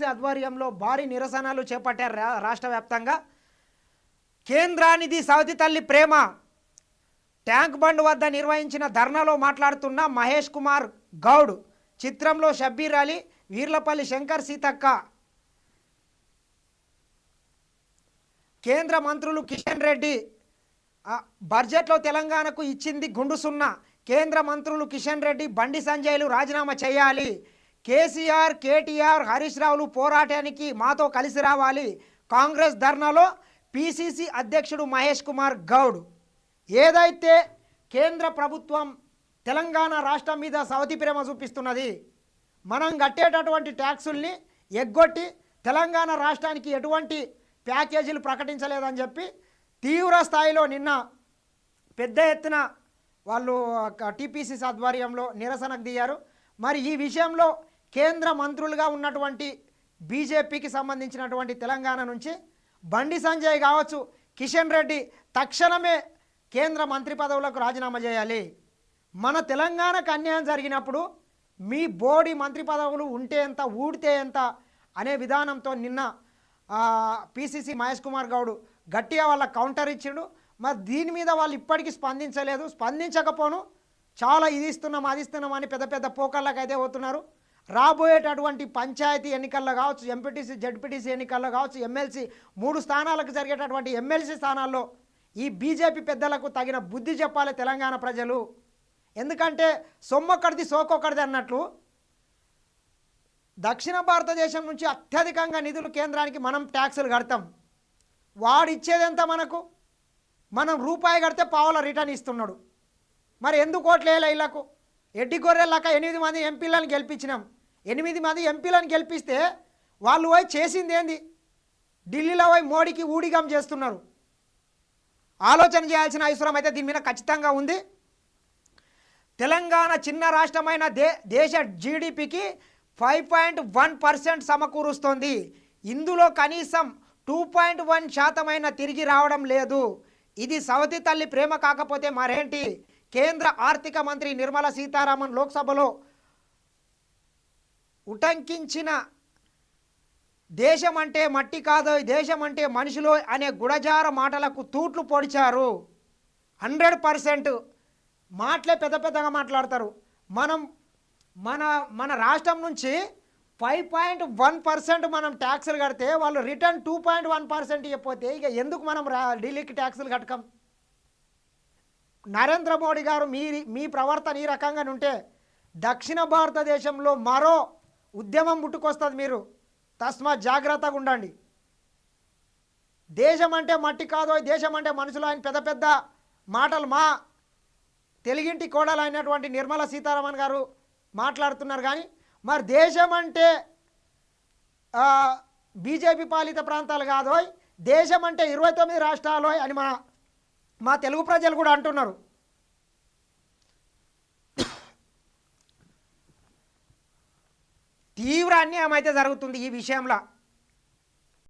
ఆధ్వర్యంలో భారీ నిరసనలు చేపట్టారు రాష్ట్ర వ్యాప్తంగా. కేంద్రానిది సవతి తల్లి ప్రేమ ట్యాంక్ బండ్ వద్ద నిర్వహించిన ధర్నాలో మాట్లాడుతున్న మహేష్ కుమార్ గౌడ్, చిత్రంలో షబ్బీర్ అలీ, వీర్లపల్లి శంకర్ సీతక్క. కేంద్ర మంత్రులు కిషన్ రెడ్డి బడ్జెట్లో తెలంగాణకు ఇచ్చింది గుండు సున్నా. కేంద్ర మంత్రులు కిషన్ రెడ్డి, బండి సంజయ్లు రాజీనామా చేయాలి. కేసీఆర్, కేటీఆర్, హరీష్ రావులు పోరాటానికి మాతో కలిసి రావాలి. కాంగ్రెస్ ధర్నాలో పిసిసి అధ్యక్షుడు మహేష్ కుమార్ గౌడ్. ఏదైతే కేంద్ర ప్రభుత్వం తెలంగాణ రాష్ట్రం మీద సవతి ప్రేమ చూపిస్తున్నది, మనం కట్టేటటువంటి ట్యాక్సుల్ని ఎగ్గొట్టి తెలంగాణ రాష్ట్రానికి ఎటువంటి ప్యాకేజీలు ప్రకటించలేదని చెప్పి తీవ్ర స్థాయిలో నిన్న పెద్ద ఎత్తున వాళ్ళు టీపీసీసీ ఆధ్వర్యంలో నిరసనకు దిగారు. మరి ఈ విషయంలో కేంద్ర మంత్రులుగా ఉన్నటువంటి బీజేపీకి సంబంధించినటువంటి తెలంగాణ నుంచి బండి సంజయ్ కావచ్చు, కిషన్ రెడ్డి తక్షణమే కేంద్ర మంత్రి పదవులకు రాజీనామా చేయాలి. మన తెలంగాణకు అన్యాయం జరిగినప్పుడు మీ బోడి మంత్రి పదవులు ఉంటే ఎంత, ఊడితే ఎంత అనే విధానంతో నిన్న పిసిసి మహేష్ కుమార్ గౌడ్ గట్టిగా వాళ్ళ కౌంటర్ ఇచ్చిండు. మరి దీని మీద వాళ్ళు ఇప్పటికీ స్పందించలేదు. స్పందించకపోను చాలా ఇది ఇస్తున్నాం అది ఇస్తున్నాం అని పెద్ద పెద్ద పోకళ్ళకి అయితే పోతున్నారు. రాబోయేటటువంటి పంచాయతీ ఎన్నికల్లో కావచ్చు, ఎంపీటీసీ జడ్పీటీసీ ఎన్నికల్లో కావచ్చు, ఎమ్మెల్సీ 3 స్థానాలకు జరిగేటటువంటి ఎమ్మెల్సీ స్థానాల్లో ఈ బీజేపీ పెద్దలకు తగిన బుద్ధి చెప్పాలి తెలంగాణ ప్రజలు. ఎందుకంటే సొమ్మొక్కడిది సోకొక్కడిది అన్నట్లు దక్షిణ భారతదేశం నుంచి అత్యధికంగా నిధులు కేంద్రానికి మనం ట్యాక్సులు కడతాం. వాడు ఇచ్చేదెంత మనకు? మనం రూపాయి కడితే పావుల రిటర్న్ ఇస్తున్నాడు. మరి ఎందుకు ఓట్లేయాలి ఇళ్లకు? ఎడ్డి గొర్రెలాక 8 మంది ఎంపీలను గెలిపించినాం. 8 మంది ఎంపీలను గెలిపిస్తే వాళ్ళు పోయి చేసింది ఏంది? ఢిల్లీలో పోయి మోడీకి ఊడిగం చేస్తున్నారు. ఆలోచన చేయాల్సిన అవసరం అయితే దీని మీద ఖచ్చితంగా ఉంది. తెలంగాణ చిన్న రాష్ట్రమైన దేశ జీడిపికి 5.1% సమకూరుస్తోంది. ఇందులో కనీసం 2.1% తిరిగి రావడం లేదు. ఇది సవతి తల్లి ప్రేమ కాకపోతే మరేంటి? కేంద్ర ఆర్థిక మంత్రి నిర్మలా సీతారామన్ లోక్సభలో ఉటంకించిన దేశం అంటే మట్టి కాదో, దేశం అంటే మనుషులు అనే గుడజార మాటలకు తూట్లు పొడిచారు. 100% మాటలే పెద్ద పెద్దగా మాట్లాడతారు. మన రాష్ట్రం నుంచి 5.1% మనం ట్యాక్సులు కడితే వాళ్ళు రిటర్న్ 2.1% ఇవ్వకపోతే ఇక ఎందుకు మనం ఢిల్లీకి ట్యాక్సులు కట్టకం? నరేంద్ర మోడీ గారు మీ ప్రవర్తన ఈ రకంగా ఉంటే దక్షిణ భారతదేశంలో మరో ఉద్యమం పుట్టుకొస్తుంది. మీరు తస్మాత్ జాగ్రత్తగా ఉండండి. దేశం అంటే మట్టి కాదో, దేశం అంటే మనుషులు ఆయన పెద్ద పెద్ద మాటలు మా తెలుగింటి కోడలు అయినటువంటి నిర్మలా సీతారామన్ గారు మాట్లాడుతున్నారు. కానీ మరి దేశం అంటే బీజేపీ పాలిత ప్రాంతాలు కాదోయ్, దేశం అంటే 29 రాష్ట్రాలు అని మా తెలుగు ప్రజలు కూడా అంటున్నారు. తీవ్ర అన్యాయం అయితే జరుగుతుంది ఈ విషయంలో.